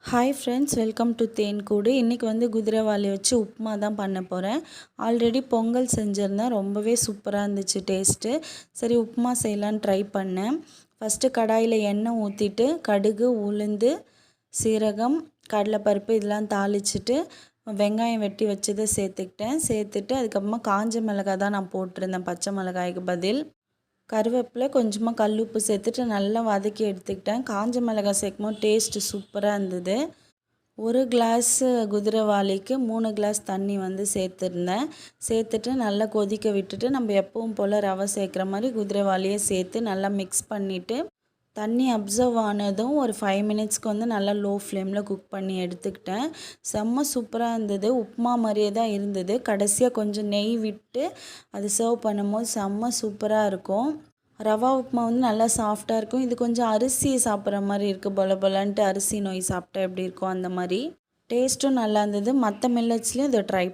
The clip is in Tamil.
ஹாய் ஃப்ரெண்ட்ஸ், வெல்கம் டு தேன்கூடு. இன்றைக்கி வந்து குதிரைவாலி வச்சு உப்புமா தான் பண்ண போகிறேன். ஆல்ரெடி பொங்கல் செஞ்சுருந்தேன், ரொம்பவே சூப்பராக இருந்துச்சு டேஸ்ட்டு. சரி உப்புமா செய்யலான்னு ட்ரை பண்ணேன். ஃபஸ்ட்டு கடாயில் எண்ணெய் ஊற்றிட்டு கடுகு, உளுந்து, சீரகம், கடலைப்பருப்பு இதெல்லாம் தாளிச்சிட்டு வெங்காயம் வெட்டி வச்சதை சேர்த்துட்டு அதுக்கப்புறமா காஞ்ச மிளகாய் தான் நான் போட்டிருந்தேன் பச்சை மிளகாய்க்கு பதில். கருவேப்பிலை, கொஞ்சமாக கல்லுப்பு சேர்த்துட்டு நல்லா வதக்கி எடுத்துக்கிட்டேன். காஞ்ச மிளகாய் சேர்க்கும்போது டேஸ்ட்டு சூப்பராக இருந்தது. ஒரு கிளாஸு குதிரைவாலிக்கு 3 கிளாஸ் தண்ணி வந்து சேர்த்துட்டு நல்லா கொதிக்க விட்டுட்டு நம்ம எப்பவும் போல் ரவை சேர்க்குற மாதிரி குதிரைவாலியை சேர்த்து நல்லா மிக்ஸ் பண்ணிவிட்டு தண்ணி அப்சர்வ் ஆனதும் ஒரு 5 மினிட்ஸ்க்கு வந்து நல்லா லோ ஃப்ளேமில் குக் பண்ணி எடுத்துக்கிட்டேன். செம்ம சூப்பராக இருந்தது. உப்புமா மாதிரியே தான் இருந்தது. கடைசியாக கொஞ்சம் நெய் விட்டு அது சர்வ் பண்ணும்போது செம்ம சூப்பராக இருக்கும். ரவா உப்புமா வந்து நல்லா சாஃப்டாக இருக்கும். இது கொஞ்சம் அரிசி சாப்பிட்ற மாதிரி இருக்குது, பொல பொலன்ட்டு அரிசி நோய் சாப்பிட்டா எப்படி இருக்கும் அந்த மாதிரி. டேஸ்ட்டும் நல்லா இருந்தது. மற்ற மில்லட்ஸ்லேயும் இதை ட்ரை